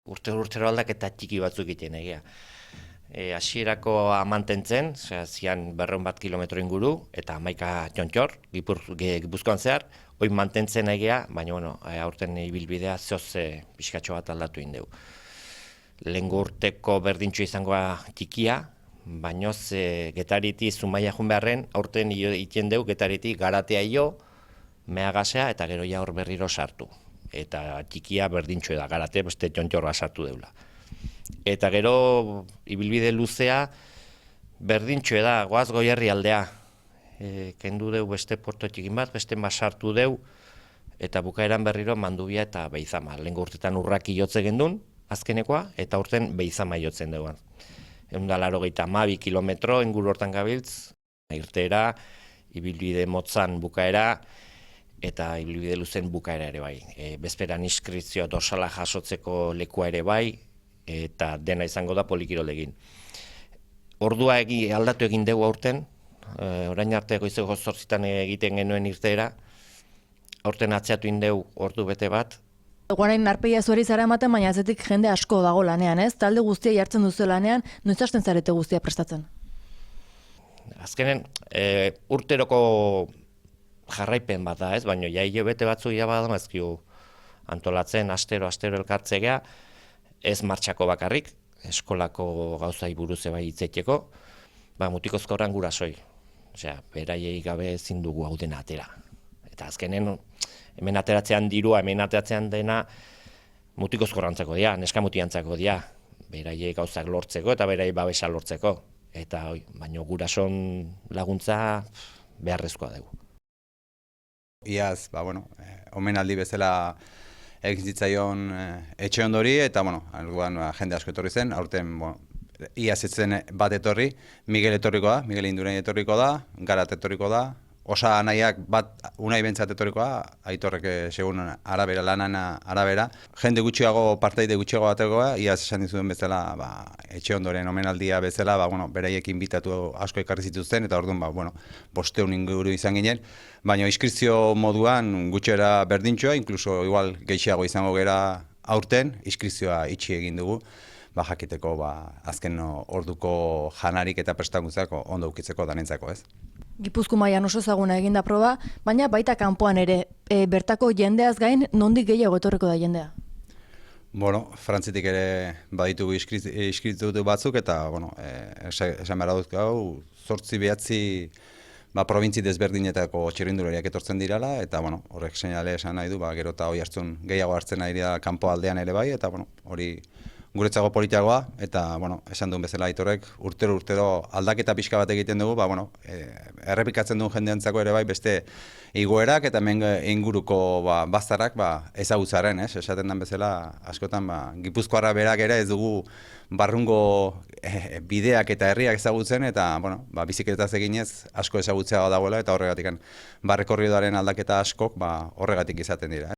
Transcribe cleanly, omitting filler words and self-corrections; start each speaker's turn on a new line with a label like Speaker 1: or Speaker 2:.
Speaker 1: urtero aldaketa txiki batzuk egiten egia. Hasierako amantentzen, zian 200 kilometro inguru, eta 11 txontxor, Gipuzkoan zehar, hoi mantentzen egia, baina aurten ibilbidea zoz pixkatxo bat aldatu indeu. Lehengo urteko berdintxo izangoa txikia, baina Getariti Zumaia jun beharren, aurten iten deu Getariti Garatea io, Meagasea eta gero ja hor berriro sartu. Eta txikia berdintxo da, Garate beste txontxorra sartu deula. Eta gero ibilbide luzea berdintxo da, Goaz Goierri aldea. Kendu deu beste porto txikin bat, beste sartu deu, eta bukaeran berriro Mandubia eta Beizama. Lehengo urtetan Urraki jotze gendun, azkenekoa, eta urten Beizama jotzen duan. 182 kilometro inguru hortan gabiltz, irteera, ibilbide motzan bukaera, eta ibilbide luzen bukaera ere bai. Bezperan inskripzio dorsala jasotzeko lekua ere bai, eta dena izango da polikiroldekin. Ordua aldatu egin dugu aurten, orain arte goizeko 8 egiten genuen irteera, aurten atzeatu indeu ordu bete bat.
Speaker 2: Guarain arpeia zuari zara ematen, baina azetik jende asko dago lanean, ez? Talde guztia jartzen duzu lanean, noiz hasten zarete guztia prestatzen?
Speaker 1: Azkenen, urteroko jarraipen bat da, ez? Baina ja hilabete batzuk ja badamazkiu antolatzen astero elkartzea, ez martxako bakarrik, eskolako gauzai buruz bai hitzeteko, mutikozko horren gurasoi. Osea, beraiei gabe ezin dugu hau dena atera. Eta azkenen, hemen ateratzean dirua, hemen ateratzean dena mutikozko horrantzako dira, neska mutiantzako dira, beraiei gauzak lortzeko eta beraiei babesa lortzeko. Eta baino gurason laguntza beharrezkoa dugu.
Speaker 3: Iaz, omenaldi bezala egin zitzaion etxe ondori, eta jende asko etorri zen, aurten iaz etzen bat etorri, Miguel etorriko da, Miguel Indurain etorriko da, Garat etorriko da, Osa anaiak bat unai bentsat etorriko da, Aitorrek segun arabera, lanana arabera. Jende gutxiago, parteide gutxiago batekoa, iaz esan dizuen bezala, etxe ondoren omenaldia bezala, beraiek inbitatu asko ekarri zituzten, eta orduan, 500 inguru izan ginen. Baina inskripzio moduan gutxera berdintxoa, inkluso igual gehiago izango gera aurten, inskripzioa itxi egin dugu. Jakiteko azken orduko janarik eta prestakuntzak ondo ukitzeko danentzako, ez?
Speaker 2: Gipuzko mailan oso ezaguna eginda proba, baina baita kanpoan ere, bertako jendeaz gain, nondik gehiago etorriko da jendea?
Speaker 3: Frantzitik ere baditugu inskritutu batzuk, eta esan behar dut gau, 8-9 probintzi desberdinetako txirrindulariak etortzen dirala, eta horrek seinale esan nahi du, gero eta hori hartzun gehiago hartzen nahi dira kanpo aldean ere bai, eta hori guretzago politiagoa, eta esan duen bezala Aitorrek urtero aldaketa pixka bat egiten dugu, errepikatzen duen jendeantzako ere bai beste igoerak eta hemen inguruko bazterrak ezagutzaren, esaten den bezala askotan Gipuzkoarra berak ere ez dugu barrungo bideak eta herriak ezagutzen, eta bizikletaz eginez asko ezagutzea dagoela, eta horregatik rekorridoaren aldaketa askok horregatik izaten dira.